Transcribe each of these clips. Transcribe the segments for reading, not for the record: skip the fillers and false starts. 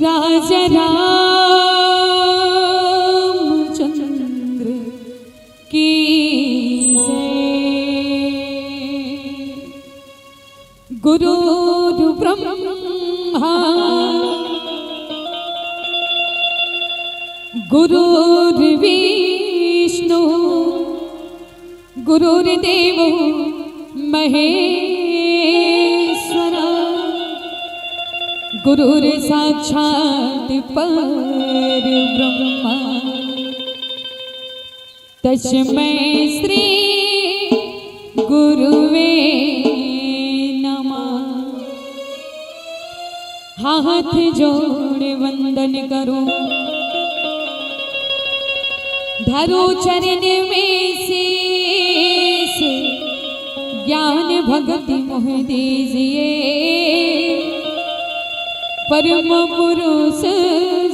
राजा रामचंद्र की जय। गुरु ब्रह्मा गुरुर्विष्णु गुरुर्देव महेश्वर गुरुर् साक्षात् परब्रह्म तस्मै श्री गुरुवे नमः। हाथ जोड़े वंदन करो धरो चरण में शीश ज्ञान भक्ति मोह दीजिए परम पुरुष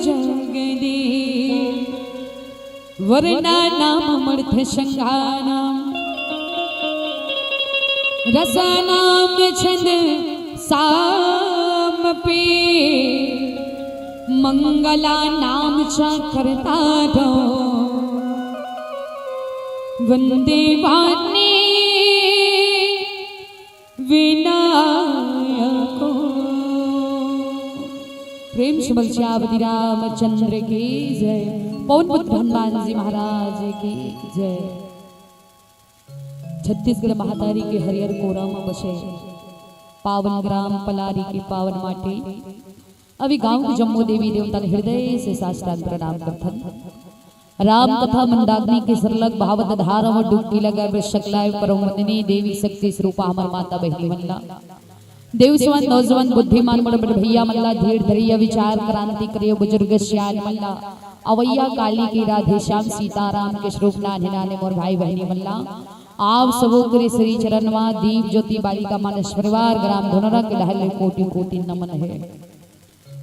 जगदीश। वरना नाम मर्थ संगानाम रसा नाम छंद साम पे मंगला नाम च करता रहो। वंदे वाणी विनायको। प्रेम से बल श्यावती रामचंद्र की जय। पवन पुत्र हनुमान जी महाराज की जय। छत्तीसगढ़ महातारी के हरिहर कोरा में बसे पावन ग्राम पलारी की पावन माटी। अभी गांव की जम्मू देवी देवता हृदय से साष्टांग प्रणाम करथन। राम कथा मंदाग्नि के सरलग भावत धारा में डुबकी लगा वृषकलाय परमवंदनी देवी शक्ति स्वरूपा हमर माता बहनी मल्ला। देवसवन नौजवान बुद्धिमान बड़ बड़ भैया मल्ला धीर धरिया विचार क्रांति करियो बुजुर्ग श्याल मल्ला। अवैया काली की राधे श्याम सीताराम के स्वरूप नाने नाने मोर भाई बहनी मल्ला। आप सबों के श्री चरणवा दीप ज्योति बालिका मानस परिवार ग्राम धुनरा के लहले कोटि कोटि नमन है।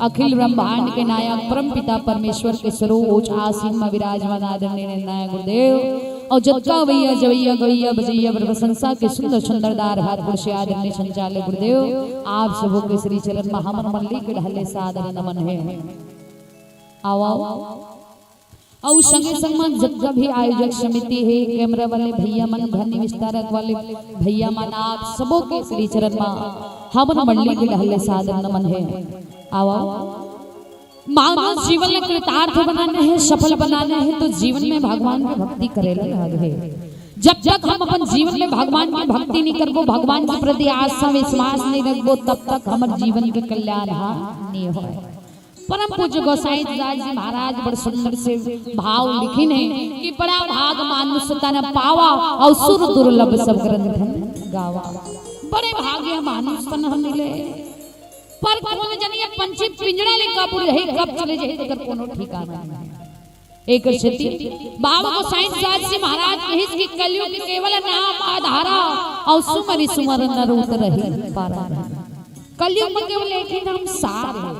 अखिल ब्रह्मांड के नायक परम पिता परमेश्वर के स्वरूप उच्च आसीन में विराजमान आदरणीय निर्णायक गुरुदेव और जत्का भैया जवैया गवैया बजैया प्रशंसा के सुंदर सुंदर दार हाथ पुरुष आदरणीय संचालक गुरुदेव आप सबों के श्री चरण में हमर मल्ली के ढहले सादर नमन है। आओ और संगे संग जगह भी आयोजक समिति है कैमरा वाले भैया मन ध्वनि विस्तारक वाले भैया मन आप सबों के श्री चरण में हमर मल्ली के ढहले सादर नमन है। आओ मानव जीवन में कृतार्थ बनाना है सफल बनाना है तो जीवन में भगवान की भक्ति करेला लागे। जब तक हम अपन जीवन में भगवान की भक्ति नहीं करबो भगवान के प्रति आस्था विश्वास नहीं रखबो तब तक हमर जीवन के कल्याण नहीं होए। परम पूज्य गोसाई दास जी महाराज बड़ सुंदर से भाव लिखिन है कि बड़ा भाग मानुष तन पावा और सुर दुर्लभ सब ग्रंथ गावा। बड़े भाग्य मानुष तन हम मिले पर कोनो जनिया पंछी पिंजड़ा ले काबू रहे कब चले जाए एकर कोनो ठिकाना नहीं। एक स्थिति बाबा गोसाई दास जी महाराज कहिस कि कलयुग के केवल नाम आधारा और सुमरि सुमर नर उतरहि पारा। कलयुग में केवल एक ही नाम सार है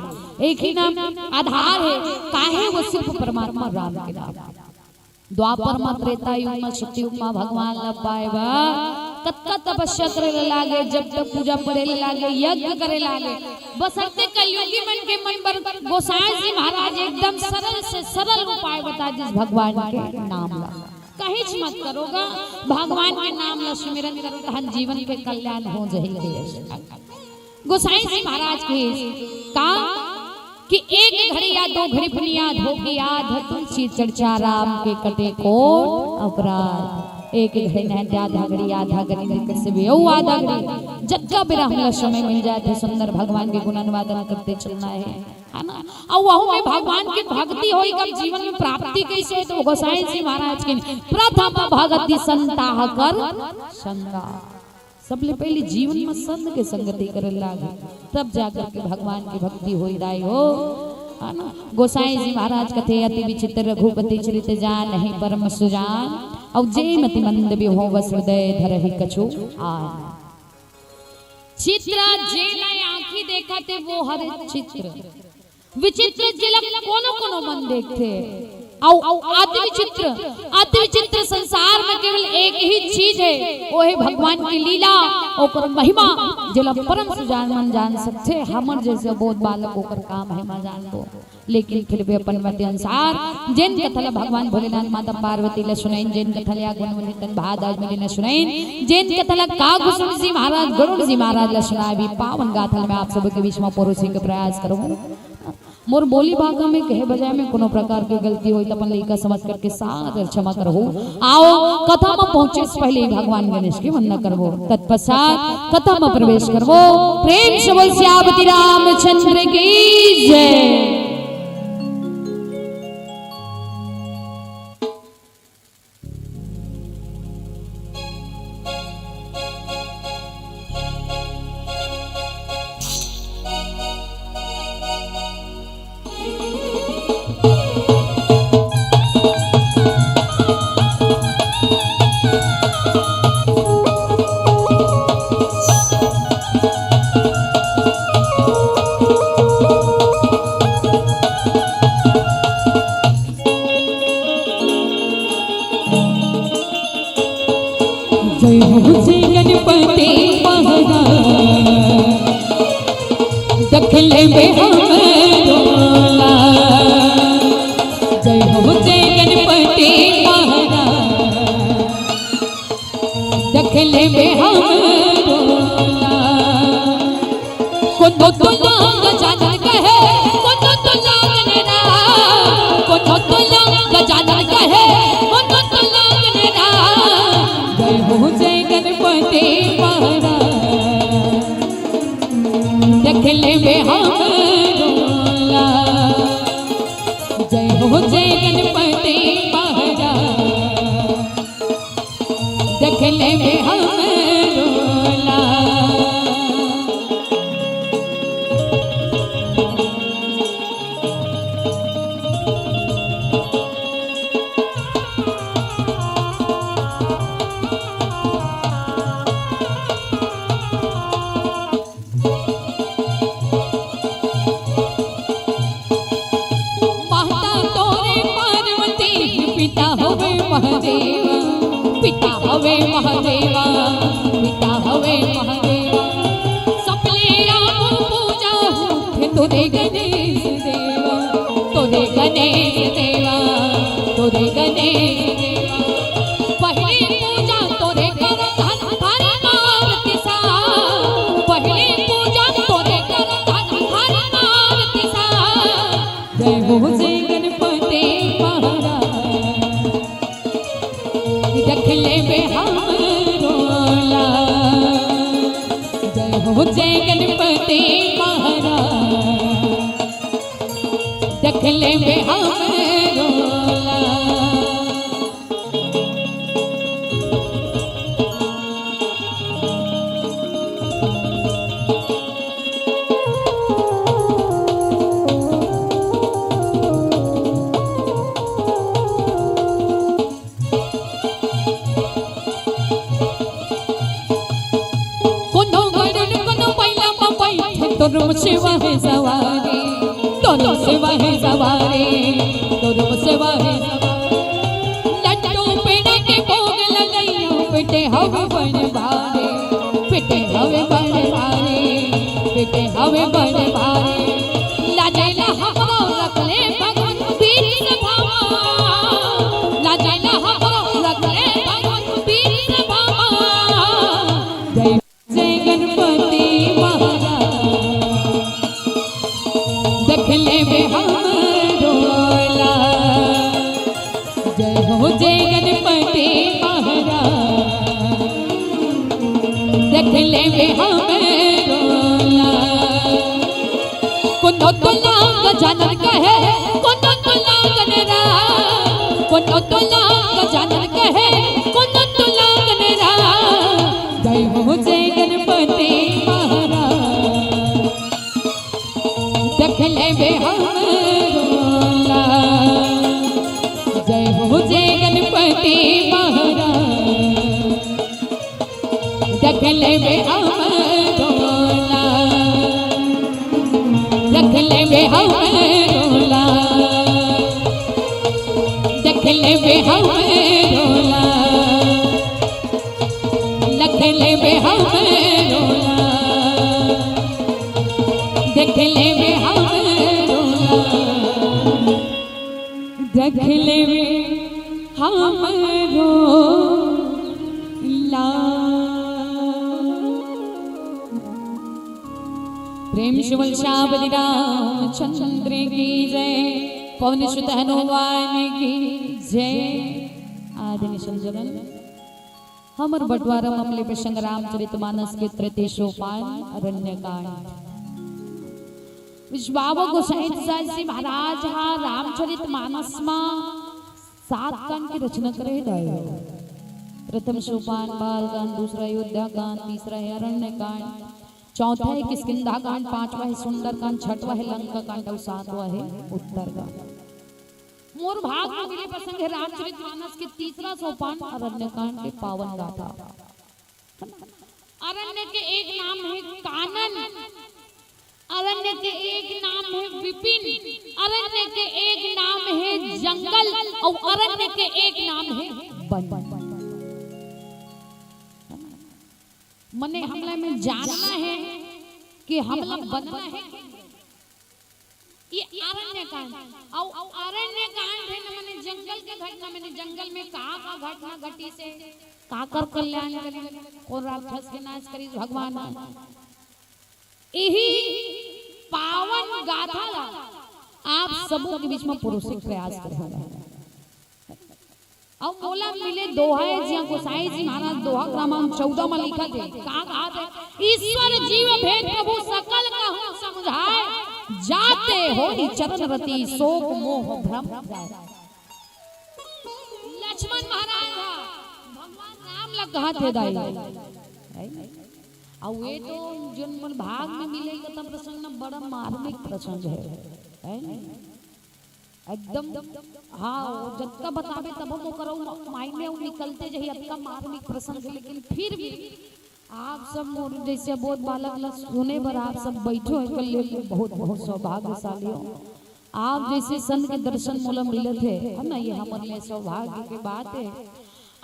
एक ही नाम आधार है काहे वो सिर्फ परमात्मा राम के नाम। द्वापर में त्रेता युग में सतयुग में भगवान न पाएबा कत्का तपस्या करे लागे जब तक पूजा पड़े लागे यज्ञ करे लागे बसरते कलयुगी मन के मन पर गोसाई जी महाराज एकदम सरल से सरल उपाय बता जिस भगवान के नाम ला कहीं मत करोगा भगवान के नाम ला सुमिरन करो धन जीवन के कल्याण हो जाएगा। गोसाई जी महाराज के का कि एक घड़ी या दो घड़ी बुनियाद होगी याद तुलसी चर्चा राम के कटे को अपराध। एक घड़ी न आधा घड़ी कैसे भी आधा घड़ी जग्गा बिरहला समय मिल जाए थे सुंदर भगवान के गुणानुवादन करते चलना है ना। और वह में भगवान की भक्ति होई कब जीवन में प्राप्ति कैसे तो गोसाई जी महाराज के प्रथम भक्ति संताह कर संगा। सबले पहले जीवन में संत के संगति करे लागे तब जाकर के भगवान की भक्ति होई राय हो है ना। गोसाई जी महाराज कथे अति विचित्र रघुपति चरित जान नहीं परम सुजान और जय मति मंद भी हो वस हृदय धरहि कछु आन। चित्रा जेला आंखी देखा थे वो हर चित्र विचित्र जिला कोनो कोनो मन देखते अति विचित्र संसार में केवल एक ही चीज है वो है भगवान की लीला और महिमा जिला परम सुजान मन जान सकते हमर जैसे बोध बालक होकर काम है मां जान दो। लेकिन फिर भी अपन मध्य अनुसार जिन कथला भगवान भोलेनाथ माता पार्वती ल सुनाइन जिन कथला गुणवली तन भादाज मिले न सुनाइन जिन कथला कागुसुम जी महाराज गरुड़ जी महाराज ल सुनाबी पावन गाथल में आप सब के बीच में परोसे के प्रयास करूं। मोर बोली भागा में कहे बजाय में कोनो प्रकार की गलती होई त अपन लइका समझ करके सादर क्षमा करहु। आओ कथा में पहुंचे से पहले भगवान गणेश की वंदना करबो तत्पश्चात कथा में प्रवेश करबो। प्रेम से बोल श्यावती रामचंद्र की जय। जय हो जय गणपति महाराज दखले में हमरोला। जय हो जय गणपति महाराज पिता हवे महादेवा, पिता हवे महादेवा, पिता हवे महादेवा। सपले आप पूजा होखे तोरे गणेश देवा, तोरे गणेश देवा, तोरे गणेश देवा। पहली पूजा तोरे कर धन हर नाम तिसा, पहली पूजा तोरे कर धन हर नाम तिसा। जय हो जय गणपति महाराज, रख ले बे हमरो लाज। जय हो जय गणपति महाराज, रख ले बे हमरो लाज। तोर सेवा है सवारी, तोर सेवा है सवारी, तोर सेवा है सवारी। लड्डू पेड़ा के भोग लगाइयो, पेटे हवे बड़े भारे, पेटे हवे बड़े भारे, पेटे हवे बड़े भारे। लाजेला हमरो रख ले भगवान पीर से भावा, लाजेला हमरो रख ले भगवान पीर से भावा। जय जय गणपति महाराज, रख ले बे हमरो लाज। जय हो जय गणपति महाराज, रख ले बे हमरो लाज। कोनो तोला गजानन कहे, कोनो तोला गणरा, कोनो तोला गजानन कहे, कोनो तोला गणरा। जय हो जय गणपति महाराज, रख ले बे हमरो लाज। जय हो जय गणपति महाराज, रख ले बे हमरो लाज, रख ले बे हमरो लाज, रख ले बे हमरो लाज, रख ले बे हमरो लाज, रख ले बे हमरो लाज, रख ले बे हमरो लाज। प्रेम शिवल श्याम बलिराम चंद्र की जय, पवन सुत हनुमान की जय। आदि संजन हमर बंटवारा मामले पे संग्राम चरितमानस के तृतीय सोपान अरण्यकांड। बाबा गोसाई जी महाराज हा रामचरितमानस में 7 कांड की रचना करे गए। प्रथम सोपान बालकांड, दूसरा अयोध्याकांड, तीसरा है अरण्यकांड, चौथा है किष्किंधा कांड, पांचवा है सुंदरकांड, छठवा है लंका कांड और सातवा है उत्तरकांड। मोर भाग में मिले प्रसंग है रामचरितमानस के तीसरा सोपान अरण्यकांड के पावन गाथा। अरण्य के एक नाम है कानन, अरण्य के एक नाम है विपिन, अरण्य के एक नाम है जंगल और अरण्य के एक नाम है वन। मने हमला में जानना है कि हमला बनना है। ये अरण्य कांड और अरण्य कांड है ना, मने जंगल के घटना, मैंने जंगल में का घटना घटी से का कर कल्याण करी, कौन राक्षस के नाश करी भगवान। यही पावन गाथा आप सबों के बीच में पुरुषिक प्रयास कर रहा है। अब मोला मिले दोहा है जिया गोसाई जी महाराज दोहा क्रमांक 14 में लिखा थे का बात है, ईश्वर जीव भेद प्रभु सकल कहूं समझाए, जाते हो चरण रति शोक मोह भ्रम जाए। लक्ष्मण महाराज भगवान राम लग कहा थे दाई। और वे तो जन्म भाग में मिलेगा तब प्रसंग ना बड़ा मार्मिक प्रसंग है एकदम। हाँ जत्का बतावे तब हम करो माइंड में निकलते जही अतका मार्मिक प्रसंग है। लेकिन फिर भी आप सब मोर जैसे बहुत बालक सुने बर आप सब बैठो है कल ले बहुत बहुत सौभाग्यशाली हो। आप जैसे संत के दर्शन मूल मिले थे, है ना, ये हमारे लिए सौभाग्य की बात है।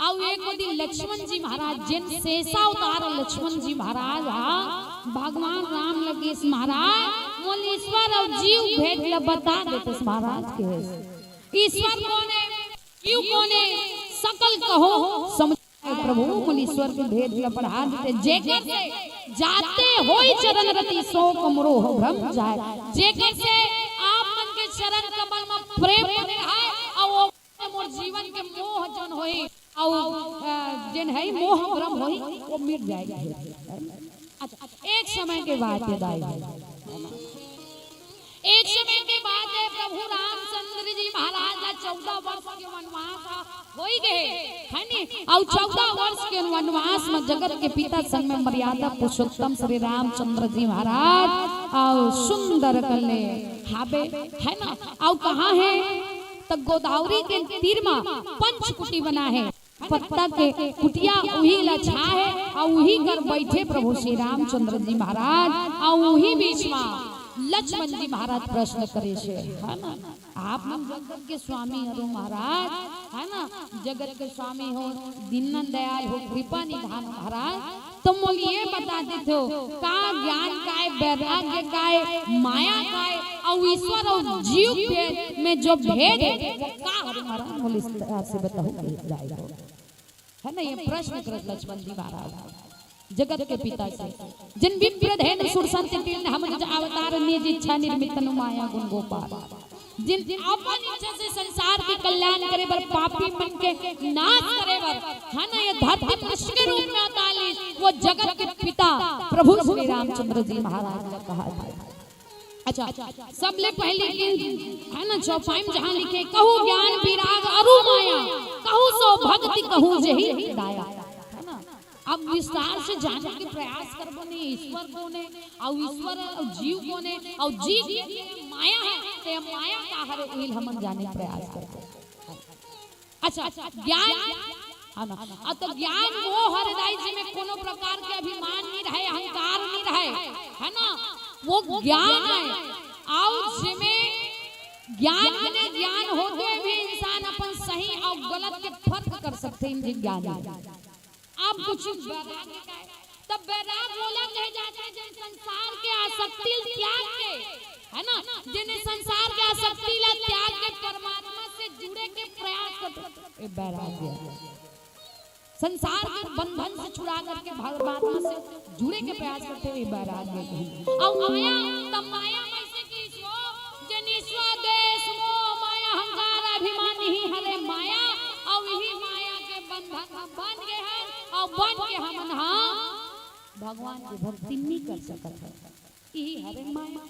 अब एक दिन लक्ष्मण जी महाराज जिन शेषा अवतार लक्ष्मण जी महाराज भगवान राम लगे महाराज ईश्वर और जीव भेद बता देते महाराज के ईश्वर कौन है जीव कौन है सकल कहो समझ प्रभु मुनीश्वर के भेद पढ़ा देते जेकर से जाते होई चरण रति सो कमरो हो भ्रम जाए जेकर से आप मन के चरण कमल में प्रेम बने है और मोर जीवन के मोह जन होई और जिन है मोह भ्रम होई वो मिट जाएगा। अच्छा एक समय के बाद ये दाई एक समय के बाद प्रभु रामचंद्र जी महाराज का 14 वर्ष के वनवास हो गए है नी और 14 वर्ष के वनवास में जगत के पिता संग में मर्यादा पुरुषोत्तम श्री रामचंद्र जी महाराज और सुंदर कले हाबे है ना और कहाँ है तो गोदावरी के तीर में पंचकुटी बना है पत्ता के कुटिया वही लछा है और वही कर बैठे प्रभु श्री रामचंद्र जी महाराज और वही बीच में लक्ष्मण जी महाराज प्रश्न करे से है ना आप जगत के स्वामी हो महाराज है ना जगत के स्वामी हो दीन दयाल हो कृपा निधान महाराज तुम तो ये बता देते हो का ज्ञान का है वैराग्य का है माया का है और ईश्वर और जीव में जो भेद है वो का है महाराज बोले इस तरह से बताओ है ना ये प्रश्न कर लक्ष्मण जी महाराज जगत के पिता से जिन विप्रधेन सुरसन तीन हम अवतार निज इच्छा निर्मित माया गुण गोपाल जिन अपन इच्छा से संसार के कल्याण करे बर पापी मन के नाश करे बर है ना ये धरती पृष्ठ के रूप में अवतार वो जगत के पिता प्रभु श्री रामचंद्र जी महाराज ने कहा था। अच्छा सबले पहले है ना चौपाई में जहाँ लिखे कहू ज्ञान विराग अरु माया कहू सो भक्ति कहू जही दाया। अब विस्तार से जानने के प्रयास करबो ने ईश्वर कौन है और ईश्वर और जीव कौन है और जीव माया है ते माया का हरे इल हम जाने प्रयास करते। अच्छा ज्ञान है ना तो ज्ञान वो हृदय जी में कोनो प्रकार के अभिमान नहीं रहे अहंकार नहीं रहे है ना वो ज्ञान है और जिसमें ज्ञान होते भी इंसान अपन सही और गलत के फर्क कर सकते हैं ज्ञान आप कुछ वैराग्य का तब वैराग बोला कहे जाता है जिन संसार के आसक्ति त्याग के है ना जिन्हें संसार के आसक्ति ला त्याग के परमात्मा से जुड़े के प्रयास करते ये वैराग्य संसार के बंधन से छुड़ा करके परमात्मा से जुड़े के प्रयास करते हुए वैराग्य और माया तब माया में से किसको जिन ईश्वर देश मोह माया अहंकार अभिमान ही हरे माया और यही माया के बंधन बन गए हैं और बन के हम भगवान की भक्ति नहीं कर सकते यही हरे माया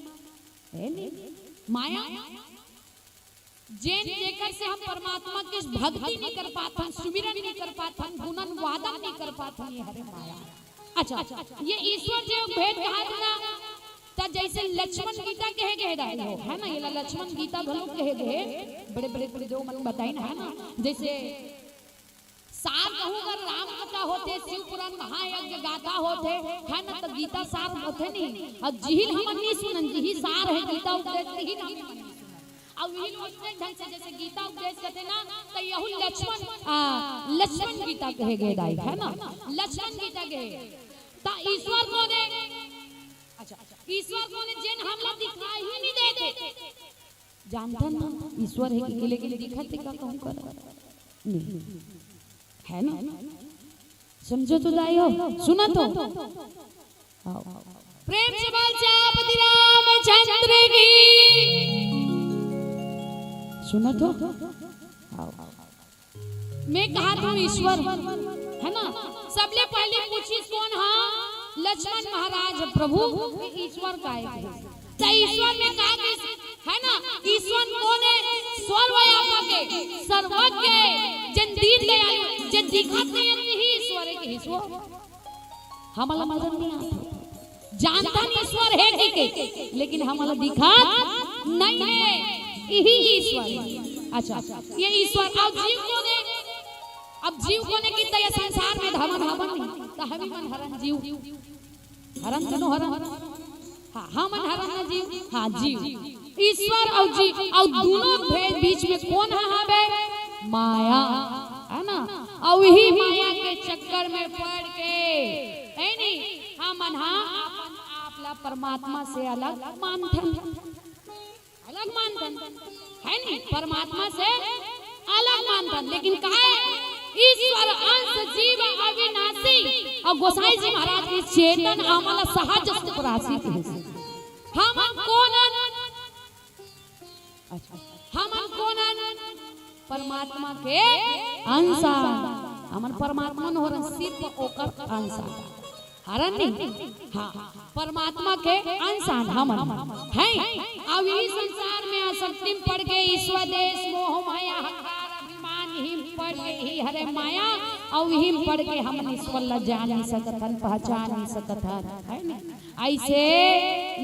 है नहीं माया जिन जेकर से हम परमात्मा की भक्ति नहीं कर पाते सुमिरन नहीं कर पाते गुणन वादन नहीं कर पाते ये हरे माया। अच्छा ये ईश्वर जो भेद कहा था ता जैसे लक्ष्मण गीता कहे गए है ना ये लक्ष्मण गीता भलो कहे गए बड़े बड़े जो मन बताई ना है ना जैसे सार कहूँगा राम कथा होते शिव पुराण महायज्ञ गाथा होते है ना तो गीता सार होते नहीं और जिहिल हम नहीं सुनन जिही सार है गीता उपदेश ही नहीं और यही उसने ढंग से जैसे गीता उपदेश करते ना तो यही लक्ष्मण गीता कहे गए दाई है ना लक्ष्मण गीता कहे ता ईश्वर को ने अच्छा ईश्वर को ने जिन हम लोग दिखाई ही नहीं देते जानता ना ईश्वर है कि लेकिन दिखाते का कहूँ कर नहीं है ना समझो तो दाई हो सुना तो प्रेम से बोल चापति रामचंद्र की सुना तो मैं कहा तुम ईश्वर है ना सबले पहले पूछी कौन हाँ लक्ष्मण महाराज प्रभु ईश्वर का है ईश्वर में कहा है ना ईश्वर कौन है सर्वव्यापक है सर्वज्ञ है जन दीन दयालु जन दिखाते हैं यही ईश्वर है कि ईश्वर हमारा मदद नहीं आता जानता नहीं ईश्वर है कि लेकिन हमारा दिखा नहीं है यही ईश्वर। अच्छा ये ईश्वर और जीव को ने अब जीव को ने की ये संसार में धमन हवन नहीं तो हमें मन हरन जीव हरन जनो हरन हाँ मन हरन जीव हाँ जीव ईश्वर और जी और दोनों भेद बीच में कौन है माया, है ना। और वही माया के चक्कर में पड़ के है नहीं हम आपला परमात्मा से अलग मानथन है नहीं, परमात्मा से अलग मानथन। लेकिन कहा ईश्वर अंश जीव अविनाशी और गोसाई जी महाराज के चेतन आम्हाला सहज राशि हम कौन परमात्मा के अंश हमन परमात्मा न हो सिर्फ ओकर अंश हरन नहीं, हाँ परमात्मा के अंश हमन है। अब यही संसार में आसक्ति में पड़ गए ईश्वर देश मोह माया अभिमान ही पड़ गई हरे माया और यही पड़ के हम ईश्वर ला जान नहीं सकत पहचान नहीं सकत है ना। ऐसे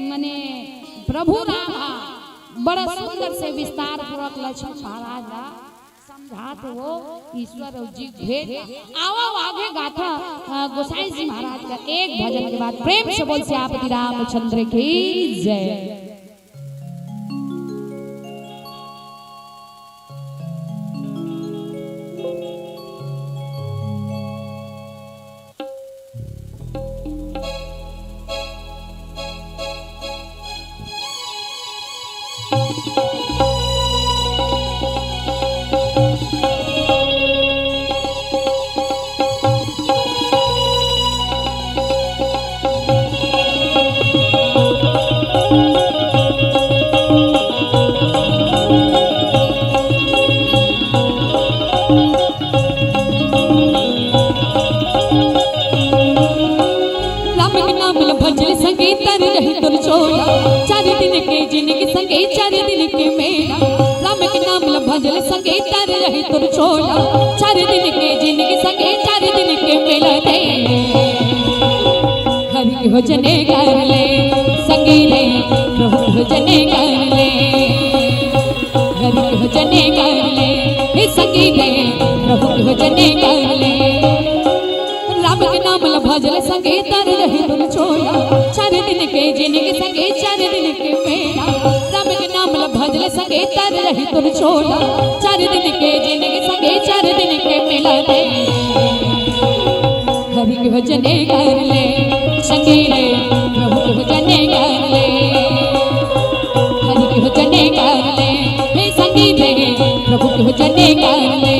मने प्रभु राम बड़ा सुंदर से विस्तार पूर्वक लक्ष्मण महाराज ला समझाते वो ईश्वर और जीव भेद। आओ आगे गाथा गोसाई जी महाराज का एक भजन के बाद प्रेम से बोल श्यापति रामचंद्र की जय। चार दिन के जिनके संगे चार दिन के मेला राम के नाम भजल संगे तर रही तुर छोड़ा चार दिन के जिनके संगे चार दिन के मेला दे हरि के भजने कर ले संगे ले प्रभु भजने कर ले हरि के भजने कर ले हे संगे ले प्रभु के भजने कर ले राम के नाम भजल संगे तर रही तुम छोड़ा चार दिन के जिनके संगे चार दिन के मेला राम के नाम भजल संगे तर रही तुम छोड़ा चार दिन के जिनके संगे चार दिन के मेला दे हरि के भजने कर ले संगे ले प्रभु के भजने कर ले हरि के भजने कर ले हे संगे ले प्रभु के भजने कर ले।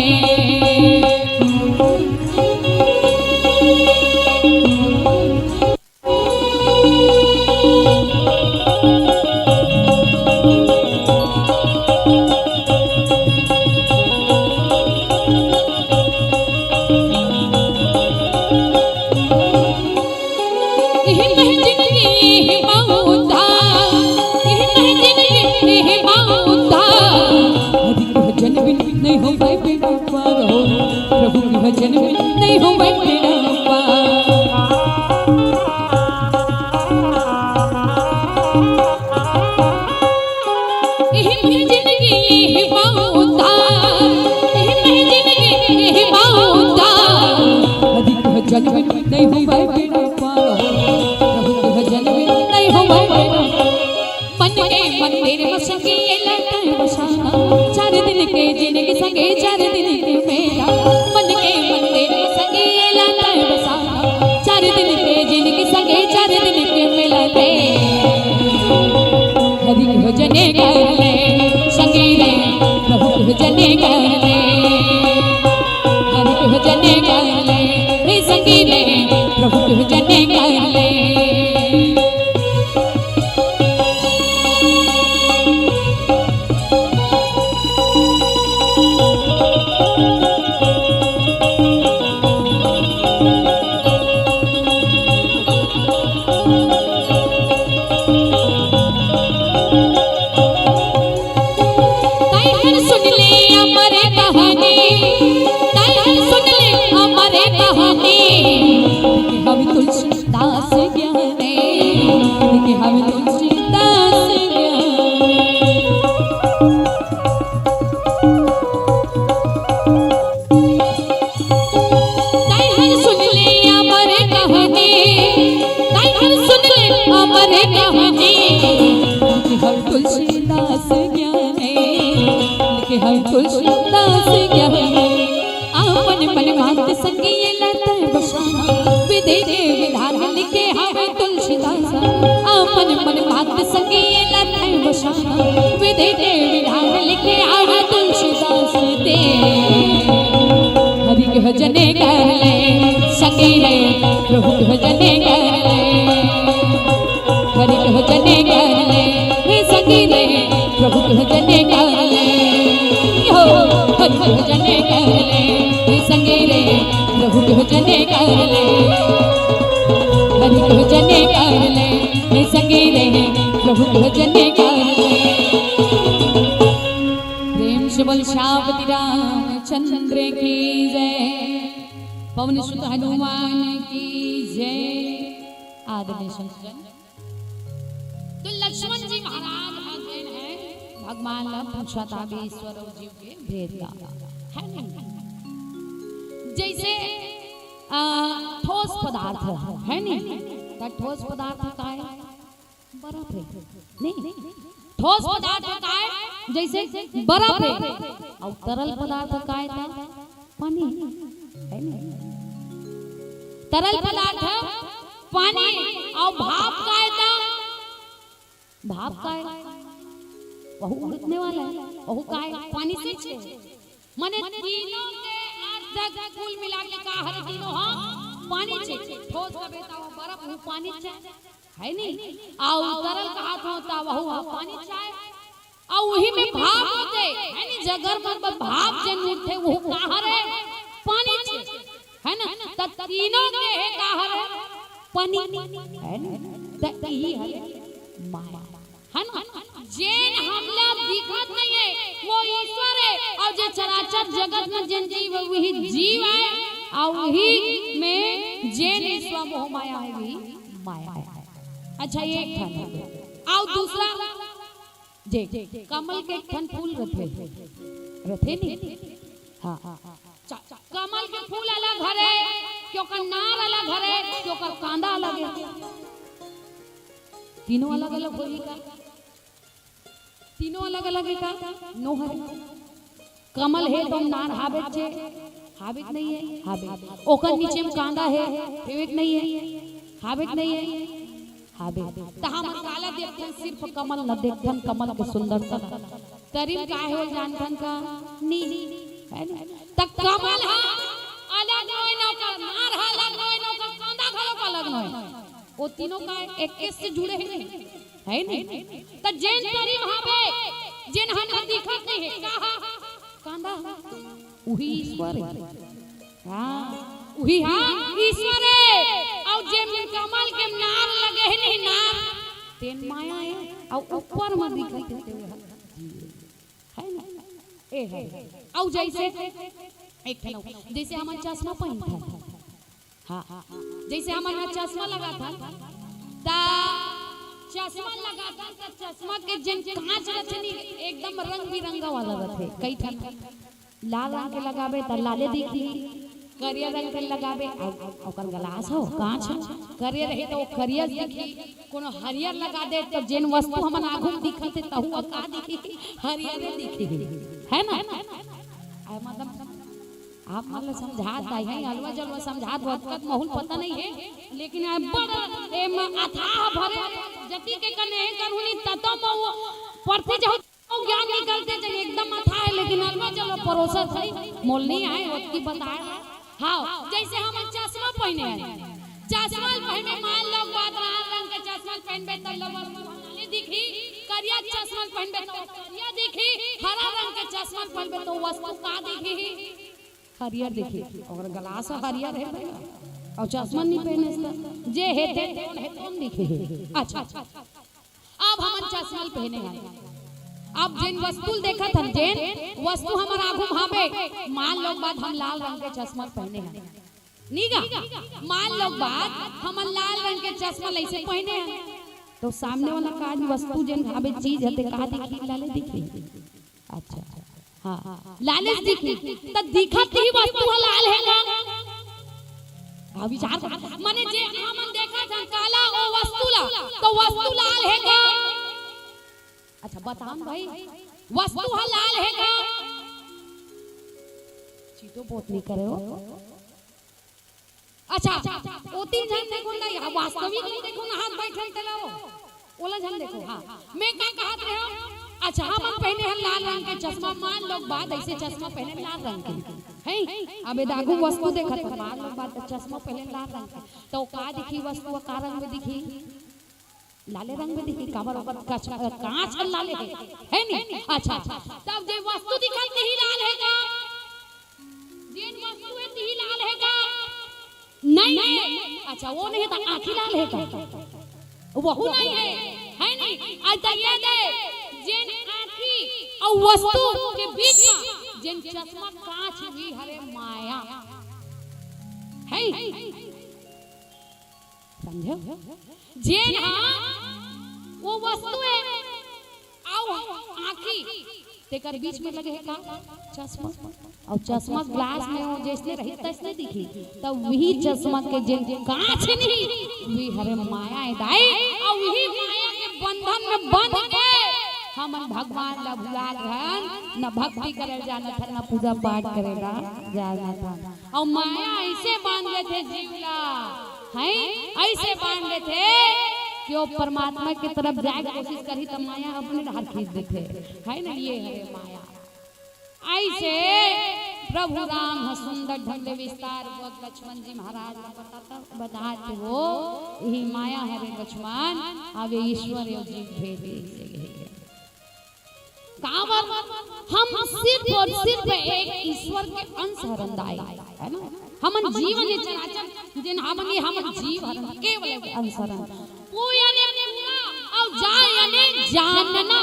भजने कर ले संगे ले प्रभु भजने कर ले हरि भजने कर ले हे संगे ले प्रभु भजने कर ले। है तुलसीदास ज्ञानी आपन मन मात संगी लता बसाना विधि विधान लिखे हवे तुलसीदास आपन मन मात संगी लता बसाना विधि विधान लिखे हवे तुलसीदास दे हरि के भजने कर ले संगी रे प्रभु के भजने कर ले हरि के भजने कर ले हे संगी रे प्रभु के भजने कर ले हो हरि के भजने कर ले हे संगी रे प्रभु के भजने कर ले हरि के भजने कर ले हे संगी रे प्रभु के भजने कर ले प्रेम से बोल श्यामति रामचंद्र की जय पवन सुत हनुमान की जय आदरणीय संतजन। तो लक्ष्मण जी महाराज है भगवान ने पूछा था ईश्वर और जीव के भेद का है नहीं जैसे ठोस पदार्थ है नहीं तो ठोस पदार्थ का है बर्फ है नहीं ठोस पदार्थ का है जैसे बर्फ है और तरल पदार्थ का है पानी है नहीं तरल पदार्थ पानी और भाप का है भाप का है वह उड़ने वाला है वह का है पानी से छे माने तीनों के अर्ध कुल मिला के का हर तीनों हां पानी छे ठोस का बेटा वो बर्फ वो पानी छे है नहीं और तरल का हाथ होता वह पानी छे और वही में भाप होते है नहीं जगर में भाप जन उठे वो का हरे पानी छे है ना त तीनों के है का हरे पानी है ना त यही है माया है ना जेन हमला दिखत नहीं है वो ईश्वर है और जो चराचर जगत में जिन जीव वही जीव है और वही में जेन ईश्वर मोह माया है भी माया है। अच्छा ये एक था और दूसरा जे कमल के खन फूल रथे नहीं हां कमल के फूल अलग हरे क्योंकि नार अलग हरे क्योंकि कांदा अलग है तीनों अलग अलग होई का तीनों अलग अलग है का नो है कमल है तो नार हाबित छे हाबित नहीं है हाबित ओकर नीचे में कांदा है विवेक नहीं है हाबित नहीं है हाबित त हम काला देखन सिर्फ कमल न देखन कमल के सुंदरता तरीम का है जानथन का नी है त कमल हा अलग होय न का नार हा अलग होय न का कांदा घलो का अलग होय वो तीनों का एक से जुड़े हैं है नहीं त जैन तरीम हावे जिन हम दिखत नहीं है कहा कांदा वही ईश्वर है हां वही हां ईश्वर है और जे में कमल के नार लगे है नहीं नार तेन माया है और ऊपर में दिखत है ना ए है और जैसे एक था जैसे हम चश्मा पहनता था हां जैसे हम चश्मा लगा था ता चश्मा लगाता था चश्मा के जिन कांच रखनी एकदम रंग बिरंगा वाला रखे कई ठन लाल रंग के लगाबे त लाले दिखी करिया रंग के लगाबे ओकर ग्लास हो कांच करिया रहे तो करिया दिखी कोनो हरियर लगा दे तो जिन वस्तु हमन आगु दिखत है तहु का दिखी हरियर दिखी है ना मतलब आप मतलब समझात है अलवा जलवा समझात वक्त माहौल पता नहीं है लेकिन अब बड़ एम अथाह भरे जति के कने करूनी ततो मो पढ़ते जाओ ज्ञान निकलते जाए एकदम अथाह है लेकिन अलवा जलवा परोसा सही मोल नहीं आए वक्त की बताया हां जैसे हम चश्मा पहने हैं चश्मा पहने मान लो बात रंग के चश्मा पहनबे त लवर दिखी करिया चश्मा पहनबे तो करिया दिखी हरा रंग के चश्मा पहनबे तो वस्तु का दिखी हरियर देखी और ग्लास हरियर है और चश्मा नहीं पहने जे हेते कौन है कौन दिखे अच्छा अब हम चश्मा पहने हैं अब जिन वस्तु देखा था जिन वस्तु हमारा आगू हावे मान लो बात हम लाल रंग के चश्मा पहने हैं नीगा मान लो बात हम लाल रंग के चश्मा ऐसे पहने हैं तो सामने वाला काज वस्तु जिन हावे चीज है का दिखी लाले दिखी अच्छा हां लाले दिखी त दिखत ही वस्तु लाल है ना आ विचार माने जे हमन देखा था काला वो वस्तु ला तो वस्तु लाल है का अच्छा बताओ भाई वस्तु लाल है का चीतो बहुत नहीं करे हो। अच्छा ओती जन देखो ना, या वास्तविक में देखो ना, हाथ बैठल चलाओ ओला जन देखो। हां मैं का कहत रहे हो। अच्छा हम पहने हैं लाल रंग के चश्मा, मान लो बाद ऐसे चश्मा पहने लाल रंग के हैं। अब दागू वस्तु देखत मान लो बाद चश्मा पहने लाल रंग के, तो का दिखी वस्तु का रंग में दिखी लाले रंग में दिखी, काबर ओकर कांच लाले है नहीं। अच्छा तब जे वस्तु दिखत नहीं लाल है का, जेन वस्तु है नहीं लाल है का, नहीं। अच्छा वो नहीं था आंखी लाल है का, वो नहीं है नहीं। अच्छा ये दे जेन आंखी और वस्तु के बीच में जेन चश्मा कांच भी हरे माया है, समझो। जेन वो वस्तु है आओ आंखी तेकर बीच में लगे है का चश्मा, और चश्मा ग्लास में हो जैसे रही तैसे दिखी, तब वही चश्मा के जेन कांच नहीं वही हरे माया है दाई, और वही माया के बंधन में बंध के हमन भगवान ला भुला रहन, न भक्ति करे जाना था, न पूजा पाठ करेगा जाना था। और माया ऐसे बांध लेते जीवला है, ऐसे बांध लेते कि वो परमात्मा की तरफ जाए कोशिश करी तो माया अपने हाथ खींच देते है ना। ये है माया। ऐसे प्रभु राम सुंदर ढंग से विस्तार लक्ष्मण जी महाराज बताते हो, यही माया है रे लक्ष्मण, अब ईश्वर और जीव भेद हम सिर्फ और सिर्फ एक ईश्वर के अंश हरंदाई है ना। हमन जीवन ये चराचर जिन हमन जीव हरन केवल अंश हरन वो यानी पूरा और जाय यानी जानना।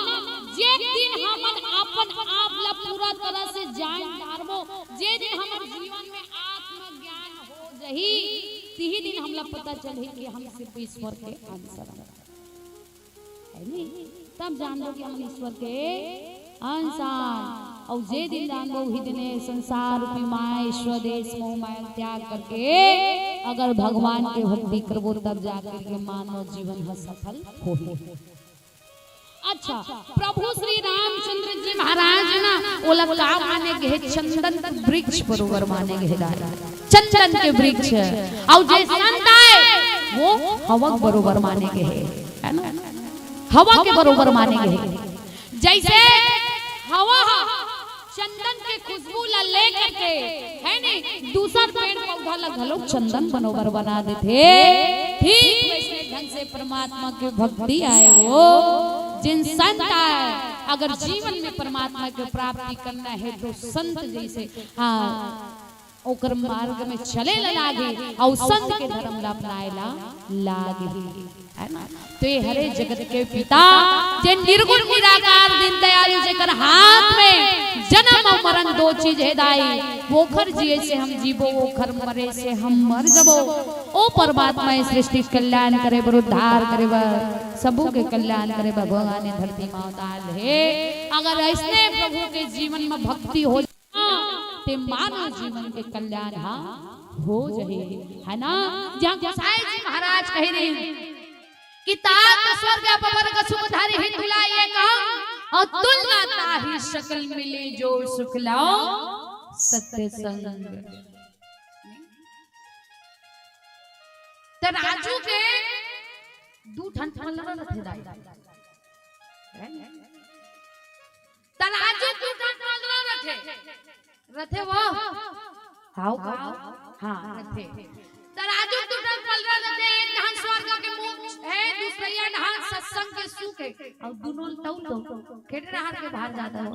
जे दिन हमन अपन आप ला पूरा तरह से जान जारबो, जे दिन हमन जीवन में आत्मज्ञान हो जही, तिही दिन हमला पता चले कि हम सिर्फ ईश्वर के अंश हरन है नहीं। तब जान लो कि हम ईश्वर के अंश, और जे दिन जान लो ही दिन संसार रूपी माया ईश्वर देश मोह माया त्याग करके अगर भगवान के भक्ति करबो तब जाकर के मानव जीवन सफल हो। अच्छा प्रभु श्री रामचंद्र जी महाराज ना ओला का माने के चंदन के वृक्ष बरोबर माने के दादा, चंदन के वृक्ष, और जे संत है वो हवा बरोबर माने के है ना, हवा के बरोबर माने के है। जैसे हवा चंदन के खुशबू ला ले करके है नहीं दूसर पेड़ पौधा ला घलो चंदन बरोबर बना देते, ठीक वैसे ढंग से परमात्मा के भक्ति आए वो जिन संत आए, अगर जीवन में परमात्मा की प्राप्ति करना है तो संत जैसे ओकर मार्ग में चले लागे और संत के धर्म ला अपनाए लागे है ना। तो ये हरे जगत के पिता जे निर्गुण निराकार दिन दयालु जेकर हाथ में जन्म और मरण दो चीज है दाई, वो खर जिए से हम जीवो, वो खर मरे से हम मर जबो। ओ परमात्मा इस सृष्टि कल्याण करे बर उद्धार करे बर सबू के कल्याण करे भगवान ने धरती में अवतार है। अगर ऐसे प्रभु के जीवन में भक्ति हो ते मानव जीवन के कल्याण हो जाए है ना। जहाँ गोसाई जी महाराज कह रहे हैं कि तात स्वर्ग अपवर्ग सुखधारी हिंदुला ये कहा और तुलना ताहि शकल मिले जो सुख लाओ सत्य संग। तो राजू के दू ठन पलरा रथे दाई, तराजू दू ठन पलरा रथे वो हाउ हां रथे तराजू दू ठन पलरा रथे। एक ढान स्वर्ग के मुख है, दूसरा ढान सत्संग के सुख है, और दोनों तो खेड़े रहा के बाहर जाता हो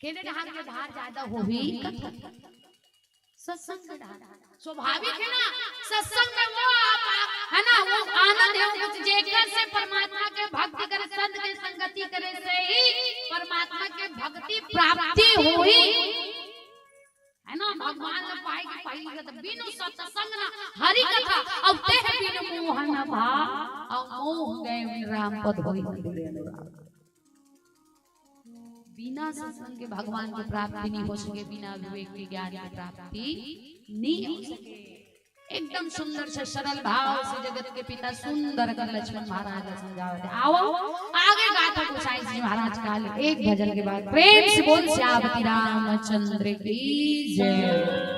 खेड़े रहा के बाहर ज्यादा हो ही सत्संग के ढान स्वाभाविक है ना। सत्संग में वो है ना, वो आनंद है कुछ जेकर से परमात्मा के भक्ति करे, संत के संगति करे से ही परमात्मा के भक्ति प्राप्ति होई है ना। भगवान ने पाई की पहली कथा बिनु सत्संग ना हरि कथा अब ते बिनु मोह न भा और मोह गए राम पद होई अनुराग। बिना सत्संग के भगवान की प्राप्ति नहीं हो सके, बिना विवेक के ज्ञान की प्राप्ति नहीं हो सके। एकदम सुंदर से सरल भाव से जगत के पिता सुंदर कर लक्ष्मण महाराज समझावते। आओ आगे गाथा गोसाई जी महाराज काल एक भजन के बाद प्रेम से बोल श्यामती रामचंद्र की जय।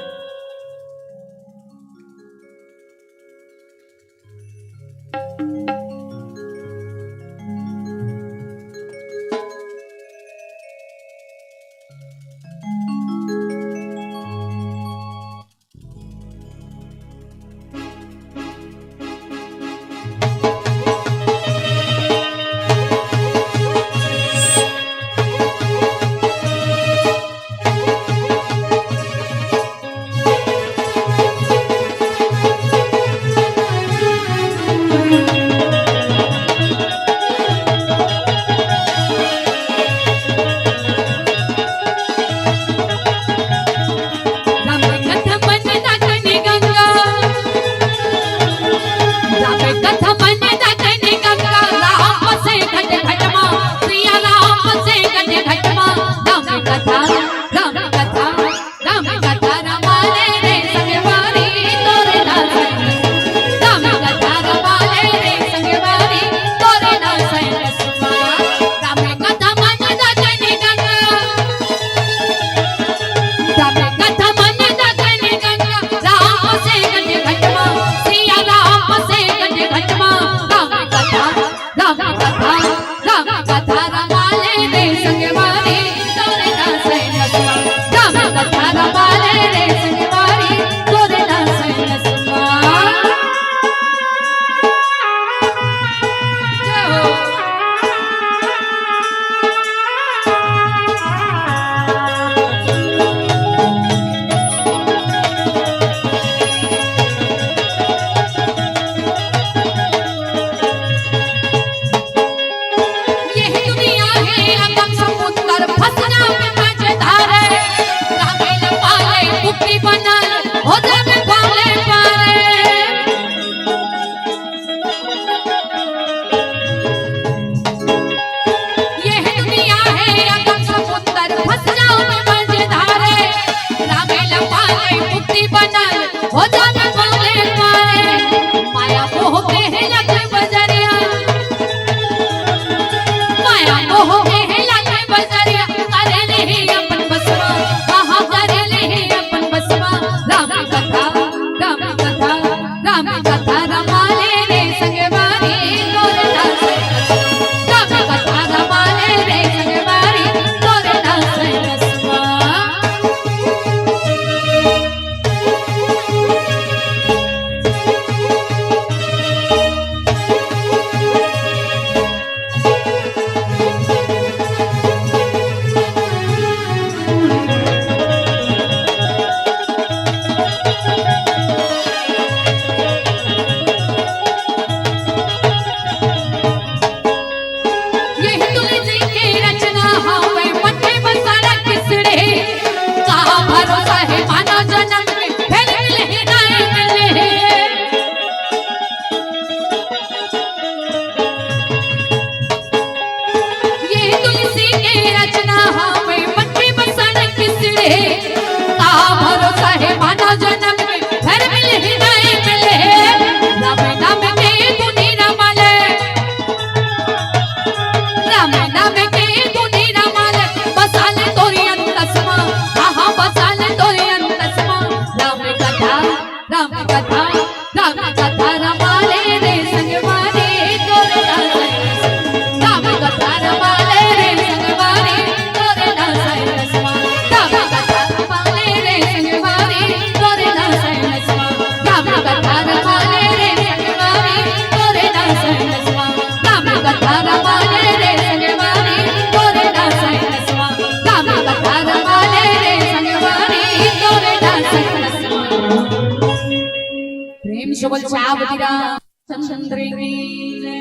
शोभल श्यामती रामचंद्र की जय,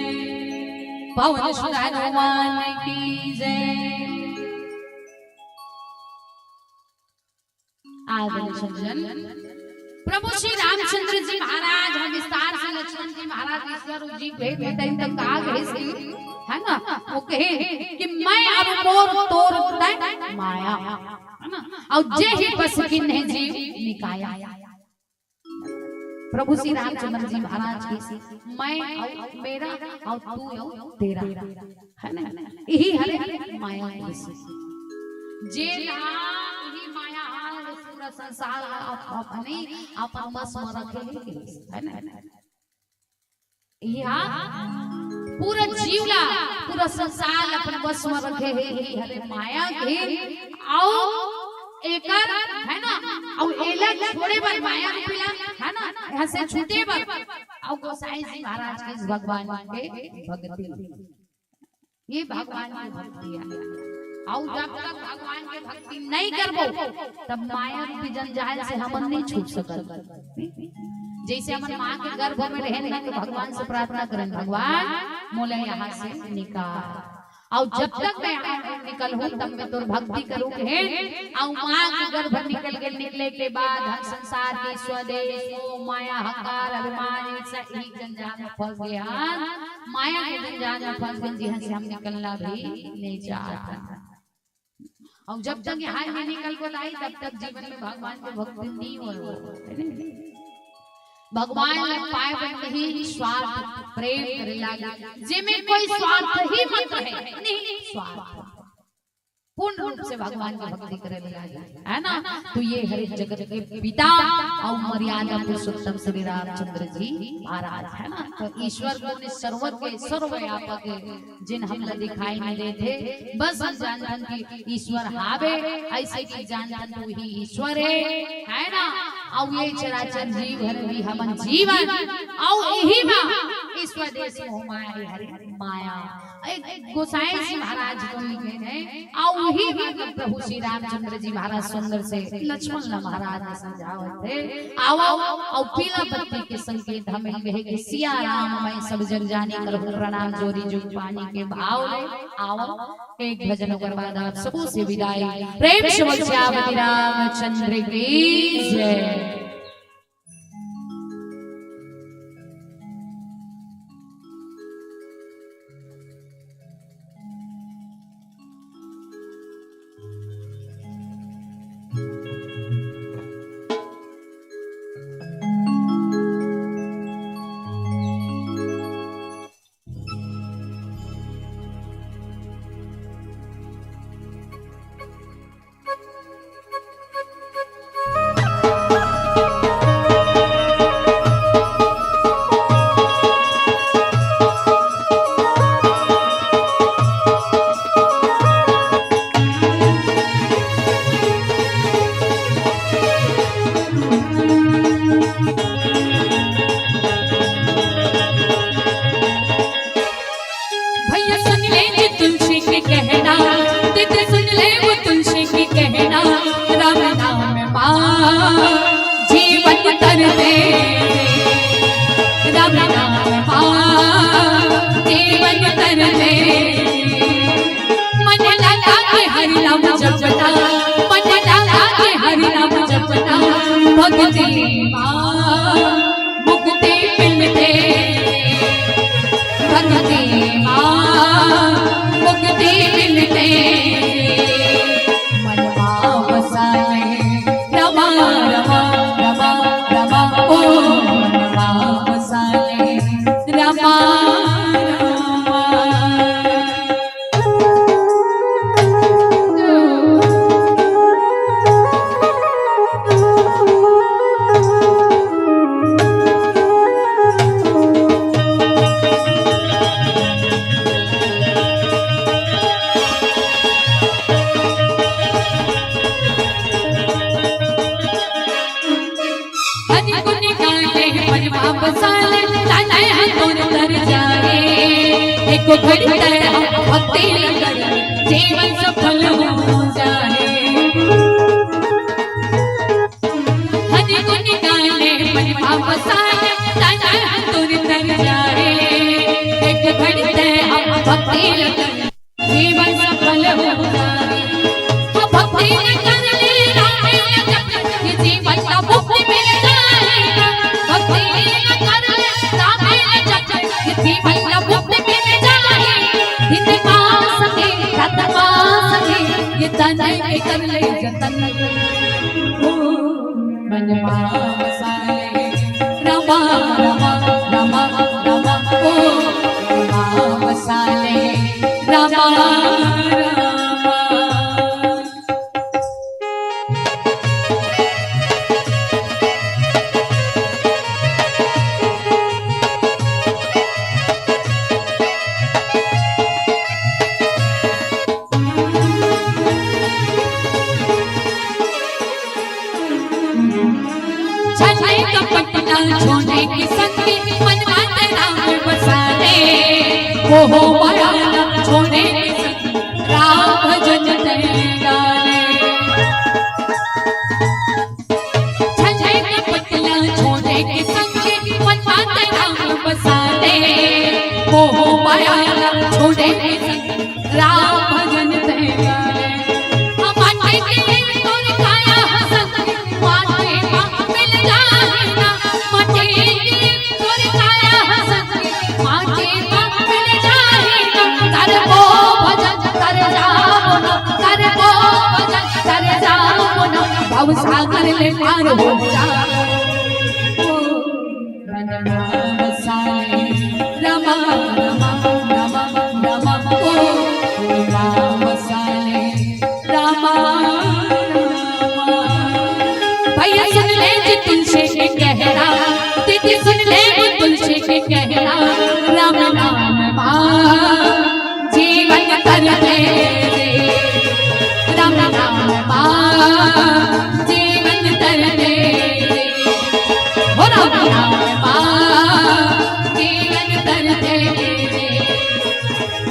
पवन सुत हनुमान की जय। आदरणीय सज्जन, प्रभु श्री रामचंद्र जी महाराज हम विस्तार से लक्ष्मण जी महाराज ईश्वर जी भेद भेद तक आ गए थे, है ना। वो कहे कि मैं अब मोर तोर तय माया, है ना, और जे ही बस किन्हे जीव निकाया। प्रभु श्री रामचंद्र जी महाराज की मैं और मेरा और तू और तेरा है ना, यही हरे माया जे यही माया पूरा संसार अपने अपन बस में रखे है ना, पूरा जीवला पूरा संसार अपन बस में रखे है हरे माया के आओ एकर है ना, और एला छोड़े बर माया रूपिया है ना, यहाँ से छूटे बर और गोसाई जी महाराज के भगवान के भक्ति, ये भगवान की भक्ति है। और जब तक भगवान के भक्ति नहीं करबो तब माया रूपी जंजाल से हम नहीं छूट सकत। जैसे हम माँ के गर्भ में रहने तो भगवान से प्रार्थना करें, भगवान मोले यहाँ से निकाल, और जब तक मैं निकल हूँ तब मैं तोर भक्ति करूँ है। और माँ के गर्भ निकल गए, निकले के बाद हम संसार के स्वदेश माया हकार अभिमान सही जंजाल में फंस गए, माया के जंजाल में फंस गए जिहाँ से हम निकलना भी नहीं चाहता। और जब तक यहाँ में निकल को लाई तब तक जीवन में भगवान के भक्ति नहीं हो, भगवान ने पाए बन ही स्वार्थ प्रेम करे लागे, जिसमें कोई स्वार्थ ही मत है, नहीं स्वार्थ पूर्ण रूप से भगवान की भक्ति करे लागे, है ना। तो ये हरे जगत के पिता और मर्यादा पुरुषोत्तम श्री रामचंद्र जी महाराज है ना। तो ईश्वर को सर्वज्ञ सर्वव्यापक जिन हम दिखाई नहीं देते, बस जानन की ईश्वर हावे, ऐसे की जानन तो ही ईश्वर है ना। और ये चराचर जीव हर भी हमन जीवन और यही बा ईश्वर देश मोह माया हरि माया गोसाई जी महाराज को लिखे हैं। और वही बात प्रभु श्री रामचंद्र जी महाराज सुंदर से लक्ष्मण महाराज ने समझावत थे। आओ और पीला बत्ती के संकेत हमें कहे कि सिया राम मैं सब जग जानी करहु प्रणाम जोरी जुग पानी के भाव ले। आओ एक भजन के बाद आप सबों से विदाई। प्रेम से श्यामति रामचंद्र की जय। जीवन सफल हो जाए, हरि गुण गाने मन भाव बसाए, ताना दूर तर जाए, एक घड़ी ते हम भक्ति लगन जीवन सफल हो जाए। भक्ति न कर ले राम जप जीवन का मुक्ति मिल जाए, भक्ति न कर ले राम जप जीवन का मुक्ति मिल जाए। ये तन कर ले जतन मन बसाए राम छोड़े के संग मन माते राम बसाले वो हो माया छोड़े के संग राम भजन गाले छछे के पतला छोड़े के संग मन माते राम बसाले वो हो माया छोड़े के संग राम भजन गाले हमारे के तोर काया हसन माटे मिल जाए ना माटे तोर काया हसन माटे मिल जाए ना कर वो भजन कर जाओ ना कर वो भजन कर जाओ ना भव सागर ले पार हो जाओ रमा रमा रमा रमा ओ राम साले रामा भैया सुन ले जी तुलसी के कहना दीदी सुन ले तुलसी के कहना राम नाम जीवन कर दे राम नाम जीवन कर दे हो राम नाम जीवन कर दे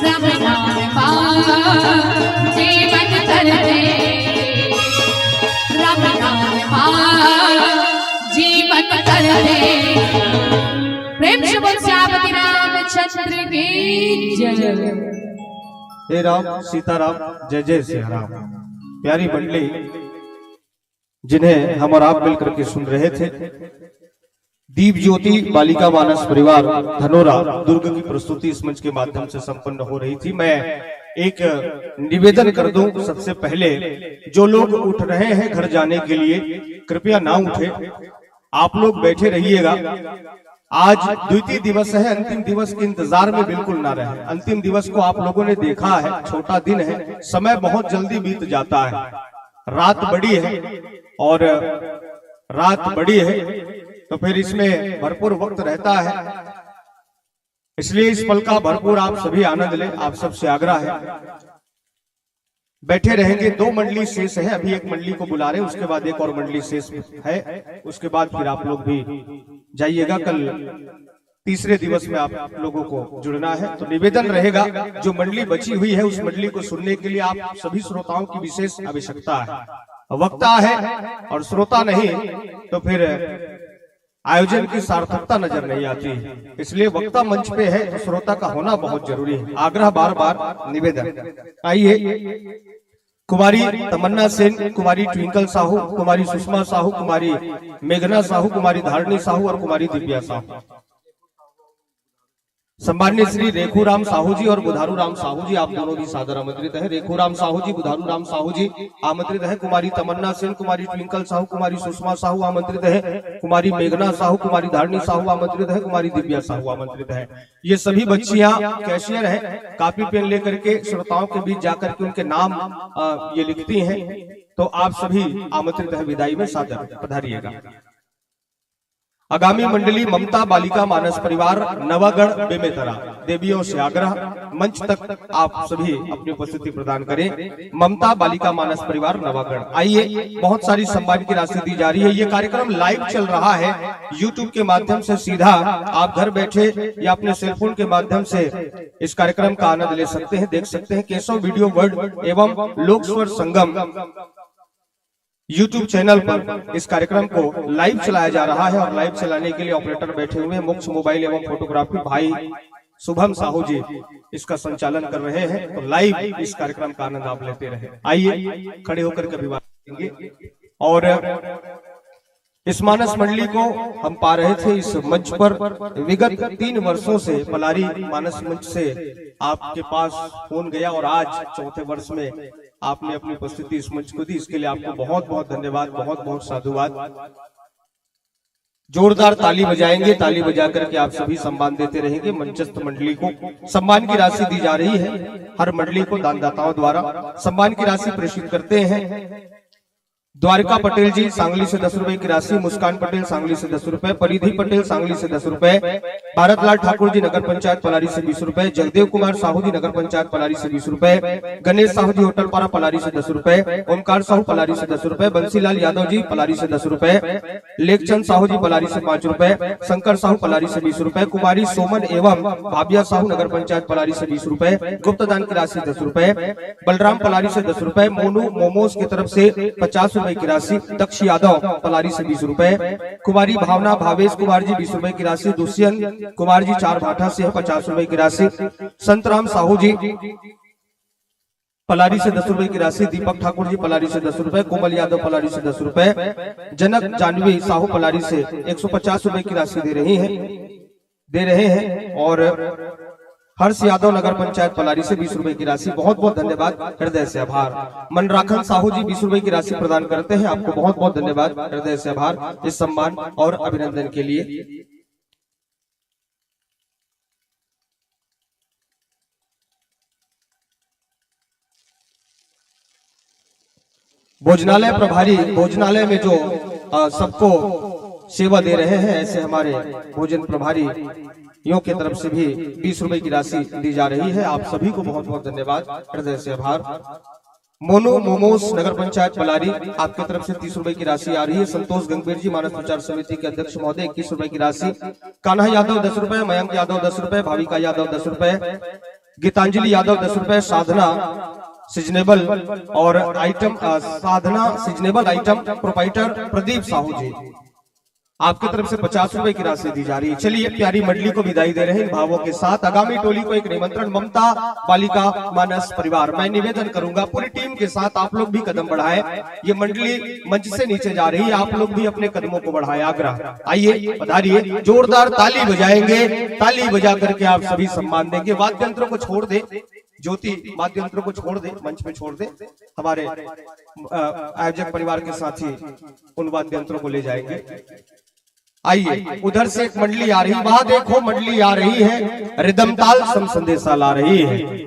राम नाम जीवन कर दे राम नाम जीवन कर दे प्रेम से बोल श्यामती रामचंद्र की जय। हे राम सीताराम जय जय श्री राम। प्यारी मंडली जिन्हें हम और आप मिलकर के सुन रहे थे, दीप ज्योति बालिका मानस परिवार धनोरा दुर्ग की प्रस्तुति इस मंच के माध्यम से संपन्न हो रही थी। मैं एक निवेदन कर दूं, सबसे पहले जो लोग उठ रहे हैं घर जाने के लिए कृपया ना उठे, आप लोग बैठे रहिएगा। आज द्वितीय दिवस है, अंतिम दिवस के इंतजार में बिल्कुल ना रहे। अंतिम दिवस को आप लोगों ने देखा है, छोटा दिन है, समय बहुत जल्दी बीत जाता है, रात बड़ी है और रात बड़ी है तो फिर इसमें भरपूर वक्त रहता है, इसलिए इस पल का भरपूर आप सभी आनंद लें। आप सबसे आग्रह है, बैठे रहेंगे। 2 मंडली शेष है, अभी एक मंडली को बुला रहे, उसके बाद एक और मंडली शेष है, उसके बाद फिर आप लोग भी जाइएगा। कल तीसरे दिवस में आप लोगों को जुड़ना है, तो निवेदन रहेगा जो मंडली बची हुई है उस मंडली को सुनने के लिए आप सभी श्रोताओं की विशेष आवश्यकता है। वक्ता है और श्रोता नहीं तो फिर आयोजन की सार्थकता नजर नहीं आती, इसलिए वक्ता मंच पे है तो श्रोता का होना बहुत जरूरी है। आग्रह बार बार निवेदन। आइए कुमारी तमन्ना सेन, कुमारी ट्विंकल साहू, कुमारी सुषमा साहू, कुमारी मेघना साहू, कुमारी धारणी साहू और कुमारी दिव्या साहू। सम्मान्य श्री रेखूराम साहू जी और बुधारू राम साहू जी, आप दोनों भी सादर आमंत्रित है। रेखूराम साहू जी, बुधारू राम साहू जी आमंत्रित है। कुमारी तमन्ना सेन, कुमारी ट्विंकल साहू, कुमारी सुषमा साहू आमंत्रित है। कुमारी मेघना साहू, कुमारी धारणी साहू आमंत्रित है। कुमारी दिव्या साहू आमंत्रित है। ये सभी बच्चियां कैशियर हैं, कापी पेन लेकर के श्रोताओं के बीच जाकर के उनके नाम ये लिखती हैं, तो आप सभी आमंत्रित है। विदाई में सादर पधारिएगा। आगामी मंडली ममता बालिका मानस परिवार नवागढ़ बेमेतरा, देवियों से आग्रह मंच तक आप सभी अपनी उपस्थिति प्रदान करें। ममता बालिका मानस परिवार नवागढ़, आइए। बहुत सारी सम्मान की राशि दी जा रही है। ये कार्यक्रम लाइव चल रहा है यूट्यूब के माध्यम से, सीधा आप घर बैठे या अपने सेलफोन के माध्यम से इस कार्यक्रम का आनंद ले सकते हैं, देख सकते हैं। केशव वीडियो वर्ल्ड एवं लोक स्वर संगम यूट्यूब चैनल पर इस कार्यक्रम को लाइव चलाया जा रहा है और लाइव चलाने के लिए ऑपरेटर बैठे हुए हैं। मुख्य मोबाइल एवं फोटोग्राफी भाई शुभम साहू जी इसका संचालन कर रहे हैं, तो लाइव इस कार्यक्रम का आनंद आप लेते रहे। आइए खड़े होकर के अभिवादन करेंगे। और इस मानस मंडली को हम पा रहे थे इस मंच पर विगत 3 वर्षों से। पलारी मानस मंच से आपके पास फोन गया और आज 4थे वर्ष में आपने अपनी उपस्थिति इस मंच को दी, इसके लिए आपको बहुत बहुत धन्यवाद, बहुत बहुत साधुवाद। जोरदार ताली बजाएंगे, ताली बजा करके आप सभी सम्मान देते रहेंगे। मंचस्थ मंडली को सम्मान की राशि दी जा रही है, हर मंडली को दानदाताओं द्वारा सम्मान की राशि प्रेषित करते हैं। द्वारिका पटेल जी सांगली से 10 रुपए की राशि, मुस्कान पटेल सांगली से 10 रुपए, परिधि पटेल सांगली से 10 रुपए, भारतलाल ठाकुर जी नगर पंचायत पलारी से 20 रुपए, जगदेव कुमार साहू जी नगर पंचायत पलारी से 20 रुपए, गणेश साहू जी होटल पारा पलारी से 10 रुपए, ओमकार साहू पलारी से 10 रुपए, बंसीलाल यादव जी पलारी से 10 रुपए, लेखचंद साहू जी पलारी से 5 रुपए, शंकर साहू पलारी से 20 रुपए, कुमारी सोमन एवं भाभिया साहू नगर पंचायत पलारी से 20 रुपए, गुप्त दान की राशि 10 रुपए, बलराम पलारी से 10 रुपए, मोनू मोमोज की तरफ से 50 रुपए की राशि, दक्ष यादव पलारी से 20 रुपए, कुमारी भावना भावेश कुमार जी 20 रुपए की राशि, दुष्यंत कुमार जी चार भाटा से 50 रुपए की राशि, संतराम साहू जी पलारी से 10 रुपए की राशि, दीपक ठाकुर जी पलारी से 10 रुपए, कोमल यादव पलारी से 10 रुपए, जनक जानवी साहू पलारी से 150 रुपए की राशि दे रहे हैं और हर्ष यादव नगर पंचायत पलारी से 20 रुपए की राशि। बहुत बहुत धन्यवाद, हृदय से आभार। मनराखन साहू जी 20 रुपए की राशि प्रदान करते हैं, आपको बहुत बहुत धन्यवाद, हृदय से आभार इस सम्मान और अभिनंदन के लिए। भोजनालय प्रभारी, भोजनालय में जो सबको सेवा दे रहे हैं, ऐसे हमारे भोजन प्रभारी यों की तरफ से भी 20 रुपए की राशि दी जा रही है। आप सभी को बहुत बहुत धन्यवाद, हृदय से आभार। मोनू मोमोस नगर पंचायत पलारी, आपकी तरफ से 30 रुपए की राशि आ रही है। संतोष गंगवीर जी मानस प्रचार समिति के अध्यक्ष महोदय 21 रुपए की राशि, कान्हा यादव 10 रुपए, मयंक यादव 10 रुपए, भाविका यादव 10 रुपए, गीतांजलि यादव 10 रुपए, साधना सीजनेबल और item Sadhana seasonable item proprietor Pradeep Sahu ji, आपकी तरफ से 50 रुपए की राशि दी जा रही है। चलिए प्यारी मंडली को विदाई दे रहे हैं भावों के साथ। आगामी टोली को एक निमंत्रण, ममता बालिका मानस परिवार। मैं निवेदन करूंगा पूरी टीम के साथ आप लोग भी कदम बढ़ाएं। ये मंडली मंच से नीचे जा रही है, आप लोग भी अपने कदमों को बढ़ाएं। आग्रह, आइए पधारिए, जोरदार ताली बजाएंगे, ताली बजा करके आप सभी सम्मान देंगे। वाद्य यंत्रों को छोड़ दे, ज्योति वाद्य यंत्रों को छोड़ दे, मंच पे छोड़ दे। हमारे आयोजक परिवार के साथी उन वाद्य यंत्रों को ले जाएंगे। आइए, उधर से एक मंडली आ रही, वहां देखो मंडली आ रही है, रिदम ताल सम संदेशा ला रही है।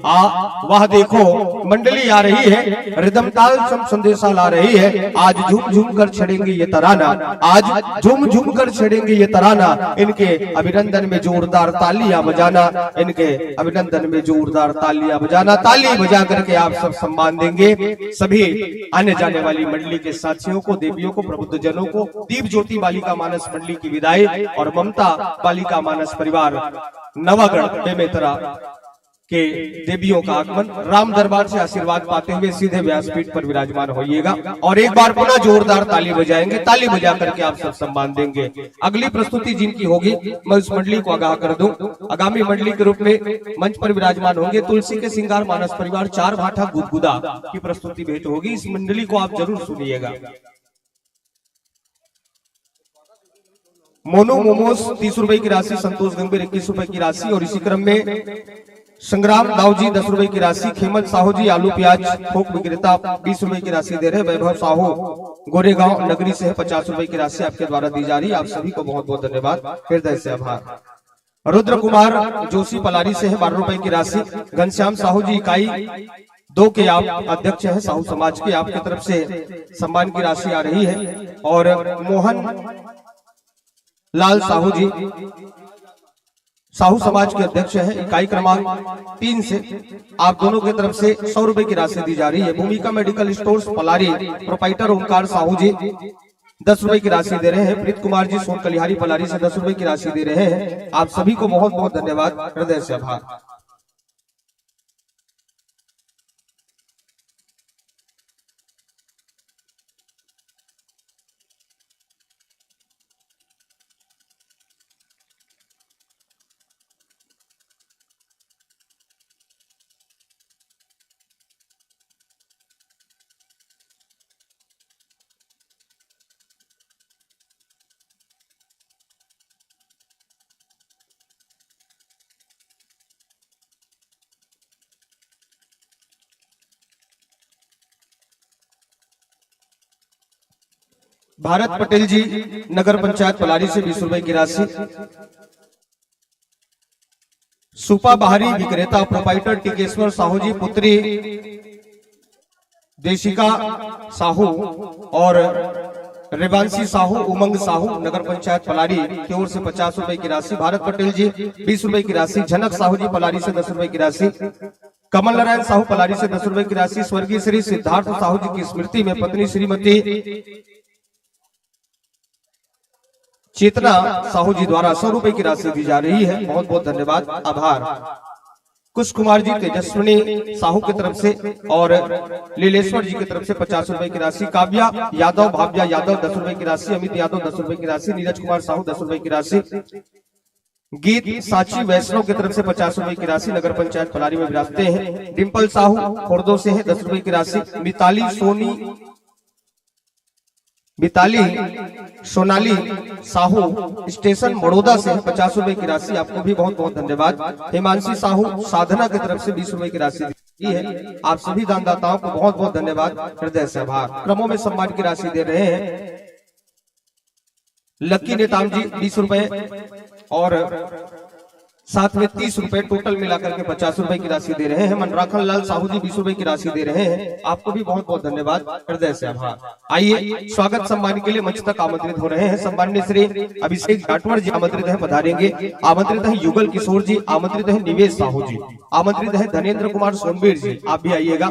वहां देखो मंडली आ रही है, रिदम ताल सम संदेशा ला रही है। आज झूम झूम कर छेड़ेंगे ये तराना, आज झूम झूम कर छेड़ेंगे ये तराना। इनके अभिनंदन में जोरदार तालियां बजाना, इनके अभिनंदन में जोरदार तालियां बजाना। ताली बजा करके आप सब सम्मान देंगे। सभी आने जाने वाली मंडली के साथियों को, देवियों को, प्रबुद्ध जनों को दीप ज्योति बालिका मानस मंडली की विदाई और ममता बालिका मानस परिवार नवागढ़ बेमेतरा के देवियों का आगमन। राम दरबार से आशीर्वाद पाते हुए सीधे व्यासपीठ पर विराजमान होइएगा और एक बार पुनः जोरदार ताली बजाएंगे। ताली बजा करके आप सब सम्मान देंगे। अगली प्रस्तुति जिनकी होगी मैं उस मंडली को आगाह कर दूं। आगामी मंडली के रूप में मंच पर विराजमान होंगे तुलसी के सिंगार मानस परिवार चार भाठा गुदगुदा की प्रस्तुति भेंट होगी। इस मंडली को आप जरूर सुनिएगा। मोनू मोमोस 30 रुपए की राशि, संतोष गंभीर 21 रुपए की राशि और इसी क्रम में संग्राम दाऊ जी 10 रुपए की राशि, खेमत साहू जी आलू प्याज थोक विक्रेता 20 रुपए की राशि दे रहे। वैभव साहू गोरेगांव नगरी से 50 रुपए की राशि आपके द्वारा दी जा रही है। आप सभी को बहुत बहुत धन्यवाद, हृदय से आभार। रुद्र कुमार जोशी पलारी से है 12 रुपए की राशि। घनश्याम साहू जी इकाई 2 के आप अध्यक्ष हैं साहू समाज के, आपकी तरफ से सम्मान की राशि आ रही है। और मोहन लाल साहू जी साहू समाज के अध्यक्ष हैं, इकाई क्रमांक 3 से आप दोनों की तरफ से 100 रुपए की राशि दी जा रही है। Bhumika medical stores Palari proprietor Omkar Sahu ji 10 रुपए की राशि दे रहे हैं। प्रीत कुमार जी सोन कलिहारी पलारी से 10 रुपए की राशि दे रहे हैं। आप सभी को बहुत बहुत धन्यवाद, हृदय से आभार। भारत पटेल जी नगर पंचायत पलारी से 20 रुपए की राशि। सुपा बाहरी विक्रेता प्रोपाइटर टिकेश्वर साहू जी पुत्री देशिका साहू और रेवांशी साहू, उमंग साहू नगर पंचायत पलारी की ओर से 50 रुपए की राशि, भारत पटेल जी 20 रुपए की राशि, जनक साहू जी पलारी से 10 रुपए की राशि, कमल नारायण साहू पलारी से 10 रुपए की राशि, स्वर्गीय श्री सिद्धार्थ साहू जी की स्मृति में पत्नी श्रीमती चेतना साहू जी द्वारा 100 रुपए की राशि दी जा रही है। बहुत बहुत धन्यवाद, आभार। कुश कुमार जी तेजस्विनी साहू की तरफ से और लीलेश्वर जी की तरफ से 50 रुपए की राशि, काव्या यादव, भाव्या यादव 10 रुपए की राशि, अमित यादव 10 रुपए की राशि, नीरज कुमार साहू 10 रुपए की राशि, गीत साची वैष्णव की तरफ से 50 रुपए की राशि, नगर पंचायत पलारी में विराजते हैं। डिम्पल साहू खोर्दो से है 10 रुपए की राशि, मिताली सोनाली साहू स्टेशन बड़ौदा से 50 रुपए की राशि, आपको भी बहुत बहुत धन्यवाद। हिमांशी साहू साधना की तरफ से 20 रुपए की राशि दी है। आप सभी दानदाताओं को बहुत बहुत धन्यवाद, हृदय से आभार। क्रमों में सम्मान की राशि दे रहे हैं लक्की नेताम जी 20 रुपए और साथ में 30 रुपए, टोटल मिलाकर के 50 रुपए की राशि दे रहे हैं। मनराखन लाल साहू जी 20 रुपए की राशि दे रहे हैं। आपको भी बहुत बहुत धन्यवाद, हृदय से आभार। आइए स्वागत सम्मान के लिए मंच तक आमंत्रित हो रहे हैं सम्माननीय श्री अभिषेक जाटवर जी आमंत्रित है, पधारेंगे। आमंत्रित है युगल किशोर जी, आमंत्रित है निवेश साहू जी, आमंत्रित है धनेन्द्र कुमार सोनवीर जी, आप भी आइएगा।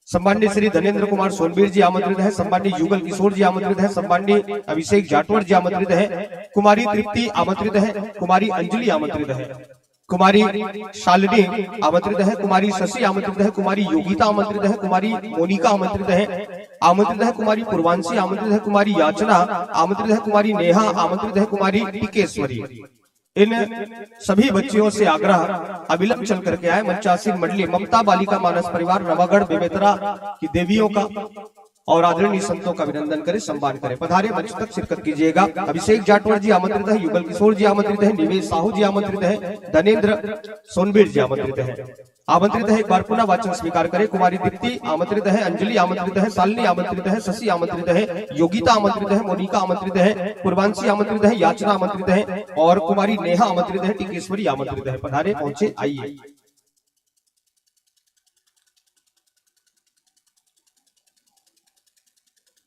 सम्माननीय श्री धनेन्द्र कुमार सोनवीर जी आमंत्रित है, सम्माननीय युगल किशोर जी आमंत्रित है, सम्माननीय अभिषेक जाटवर जी आमंत्रित है, कुमारी तृप्ति आमंत्रित है, कुमारी अंजलि आमंत्रित है, कुमारी शालिनी आमंत्रित है, कुमारी शशि आमंत्रित है, कुमारी योगिता आमंत्रित है, कुमारी मोनिका आमंत्रित है, कुमारी पूर्वांशी आमंत्रित है, कुमारी याचना आमंत्रित है, कुमारी नेहा आमंत्रित है, कुमारी टिकेश्वरी। इन सभी बच्चियों से आग्रह अविलंब चल करके आए। मंचासीन मंडली ममता बालिका मानस परिवार नवागढ़ बेमेतरा की देवियों का और आदरणीय संतों का अभिनंदन करें, सम्मान करें। पधारे मंच तक शिरकत कीजिएगा। अभिषेक जाटवर जी आमंत्रित है, युगल किशोर जी आमंत्रित है, निवेश साहू जी आमंत्रित है, धनेन्द्र सोनवीर जी आमंत्रित है। आमंत्रित है, एक बार पुनः वाचन स्वीकार करें। कुमारी दीप्ति आमंत्रित है, अंजलि आमंत्रित है, शालिनी आमंत्रित है, शशि आमंत्रित है, योगिता आमंत्रित है, मोनिका आमंत्रित है, पूर्वांशी आमंत्रित है, याचना आमंत्रित है और कुमारी नेहा आमंत्रित है, टिकेश्वरी आमंत्रित है। पधारे, पहुंचे, आइए।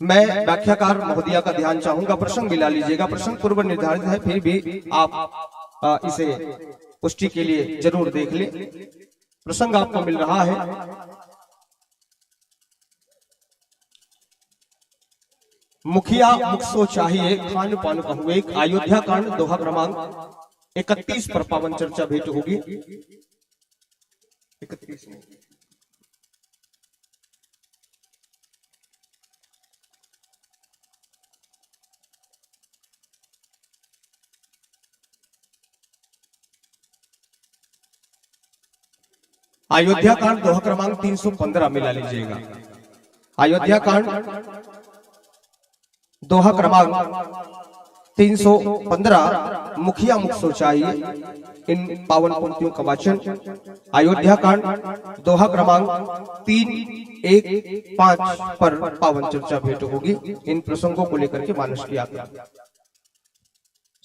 मैं व्याख्याकार महोदया का ध्यान चाहूंगा, प्रसंग मिला लीजिएगा। प्रसंग पूर्व निर्धारित है, फिर भी आप इसे पुष्टि के लिए जरूर देख लें। प्रसंग आपको मिल रहा है मुखिया मुखसो चाहिए खान पान कहूए, अयोध्या कांड दोहा क्रमांक 31 पर पावन चर्चा भेंट होगी। 31 अयोध्या कांड दोहा क्रमांक 315 मिला लीजिएगा। अयोध्या कांड दोहा क्रमांक 315 मुखिया मुखसो चाहिए, इन पावन पंक्तियों का वाचन। अयोध्या कांड दोहा क्रमांक 315 पर पावन चर्चा भेंट होगी। इन प्रसंगों को लेकर के मानस की यात्रा।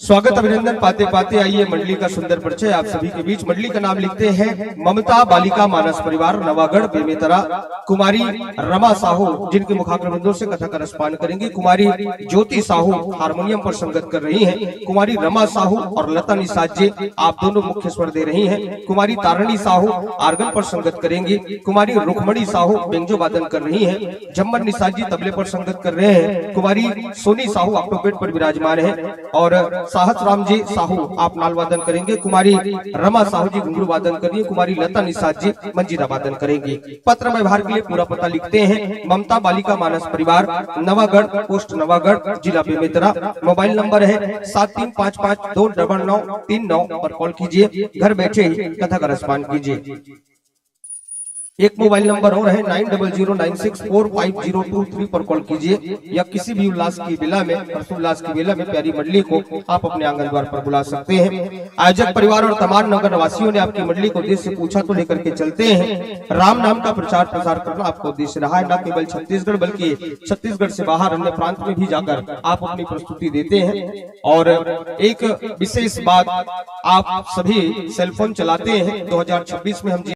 स्वागत अभिनंदन पाते पाते आइए मंडली का सुंदर परिचय आप सभी के बीच। मंडली का नाम लिखते हैं ममता बालिका मानस परिवार नवागढ़ बेमेतरा। कुमारी रमा साहू जिनके मुखाग्रबंधों से कथा का रसपान करेंगे। कुमारी ज्योति साहू हारमोनियम पर संगत कर रही हैं। कुमारी रमा साहू और लता निषाद जी आप दोनों मुख्य स्वर दे रही हैं। कुमारी तारणी साहू आर्गन पर संगत करेंगी। कुमारी रुक्मणी साहू बेंजो वादन कर रही है। जम्मन निषाद जी तबले पर संगत कर रहे हैं। कुमारी सोनी साहू ऑक्टोपेड पर विराजमान है और साहस राम जी साहू आप नाल वादन करेंगे। कुमारी रमा साहू जी घुंघरू वादन करेंगे। कुमारी लता निषाद जी मंजीरा वादन करेंगी। पत्र में व्यवहार के लिए पूरा पता लिखते हैं ममता बालिका मानस परिवार नवागढ़ पोस्ट नवागढ़ जिला बेमेतरा। मोबाइल नंबर है 7355299939 पर कॉल कीजिए। घर बैठे कथा का रसपान कीजिए। एक मोबाइल नंबर और है 9009645023 पर कॉल कीजिए या किसी भी उल्लास की बेला में हर्षोल्लास की बेला में प्यारी मंडली को आप अपने आंगन द्वार पर बुला सकते हैं। आयोजक परिवार और तमाम नगर वासियों ने आपकी मंडली को उद्देश्य से पूछा तो लेकर के चलते हैं। राम नाम का प्रचार प्रसार करना आपको उद्देश्य रहा है। न केवल छत्तीसगढ़ बल्कि छत्तीसगढ़ से बाहर अन्य प्रांत में भी जाकर आप अपनी प्रस्तुति देते हैं। और एक विशेष बात, आप सभी सेलफोन चलाते हैं। 2026 में हम